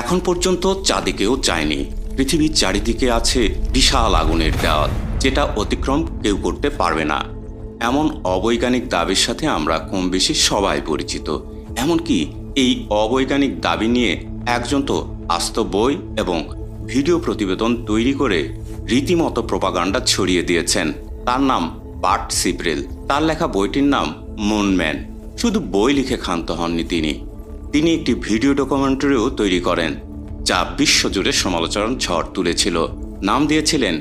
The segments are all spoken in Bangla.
এখন পর্যন্ত চাঁদে কেউ যায়নি। পৃথিবীর চারিদিকে আছে বিশাল আগুনের দেওয়াল, যেটা অতিক্রম কেউ করতে পারবে না। এমন অবৈজ্ঞানিক দাবির সাথে আমরা কম বেশি সবাই পরিচিত। এমনকি এই অবৈজ্ঞানিক দাবি নিয়ে একজন তো আস্ত বই এবং ভিডিও প্রতিবেদন তৈরি করে রীতিমতো প্রোপাগান্ডা ছড়িয়ে দিয়েছেন। তার নাম বার্ট সিপ্রেল। তার লেখা বইটির নাম মুনম্যান। শুধু বই লিখে ক্ষান্ত হননি তিনি একটি ভিডিও ডকুমেন্টারিও তৈরি করেন, যা বিশ্বজুড়ে সমালোচনার ঝড় তুলেছিল। নাম দিয়েছিলেন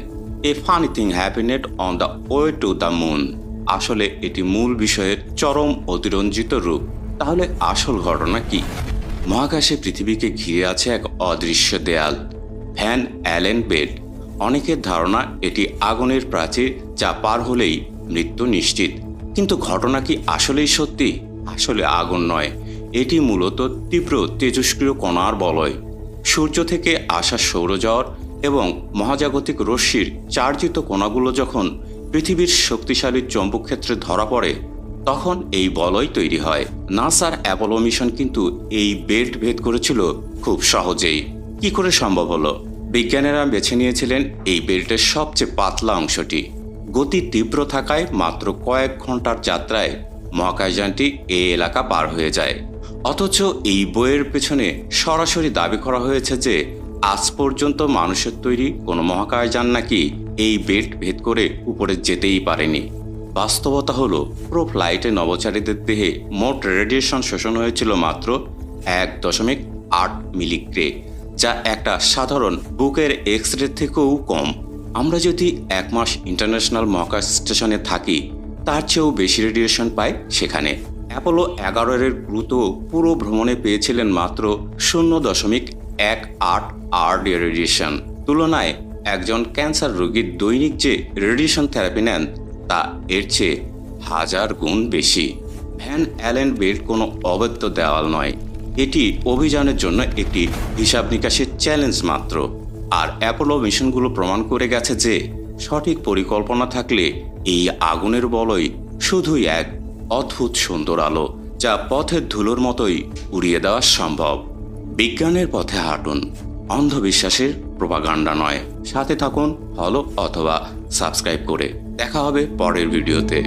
a funny thing happened on the way to the moon. আসলে এটি মূল বিষয়ের চরম অতিরঞ্জিত রূপ। তাহলে আসল ঘটনা কি? মহাকাশে পৃথিবীকে ঘিরে আছে এক অদৃশ্য দেয়াল, ভ্যান অ্যালেন বেল্ট। অনেকের ধারণা এটি আগুনের প্রাচীর, যা পার হলেই মৃত্যু নিশ্চিত। কিন্তু ঘটনা কি আসলেই সত্যি? আসলে আগুন নয়, এটি মূলত তীব্র তেজস্ক্রিয় কণার বলয়। সূর্য থেকে আসা সৌরজগৎ এবং মহাজাগতিক রশ্মির চার্জিত কণাগুলো যখন পৃথিবীর শক্তিশালী চৌম্বক ক্ষেত্রে ধরা পড়ে, তখন এই বলয় তৈরি হয়। নাসার অ্যাপোলো মিশন কিন্তু এই বেল্ট ভেদ করেছিল খুব সহজেই। কি করে সম্ভব হলো? বিজ্ঞানীরা বেছে নিয়েছিলেন এই বেল্টের সবচেয়ে পাতলা অংশটি। গতি তীব্র থাকায় মাত্র কয়েক ঘন্টার যাত্রায় মহাকাশযানটি এই এলাকা পার হয়ে যায়। অথচ এই বইয়ের পেছনে সরাসরি দাবি করা হয়েছে যে আজ পর্যন্ত মানুষের তৈরি কোনো মহাকাশযান নাকি এই বেল্ট ভেদ করে উপরে যেতেই পারেনি। বাস্তবতা হলো, পুরো ফ্লাইটে নভোচারীদের দেহে মোট রেডিয়েশন শোষণ হয়েছিল মাত্র 1.8 মিলিগ্রে, যা একটা সাধারণ বুকের এক্স-রে থেকেও কম। আমরা যদি 1 মাস ইন্টারন্যাশনাল মহাকাশ স্টেশনে থাকি, তার চেয়েও বেশি রেডিয়েশন পাই সেখানে। অ্যাপোলো 11-এর ক্রু তো পুরো ভ্রমণে পেয়েছিলেন মাত্র 0.18 রেডিয়েশন। তুলনায় একজন ক্যান্সার রোগীর দৈনিক যে রেডিয়েশন থেরাপি নেন, তা এর চেয়ে 1000 গুণ বেশি। ভ্যান অ্যালেন বেল্ট কোনো অবৈধ দেওয়াল নয়, এটি অভিযানের জন্য একটি হিসাব নিকাশের চ্যালেঞ্জ মাত্র। আর অ্যাপোলো মিশনগুলো প্রমাণ করে গেছে যে সঠিক পরিকল্পনা থাকলে এই আগুনের বলয় শুধুই এক অদ্ভুত সুন্দর আলো, যা পথের ধুলোর মতোই উড়িয়ে দেওয়া সম্ভব। বিজ্ঞানের পথে হাঁটুন, অন্ধবিশ্বাসের প্রোপাগান্ডা নয়। সাথে থাকুন ফলো অথবা সাবস্ক্রাইব করে। দেখা হবে পরের ভিডিওতে।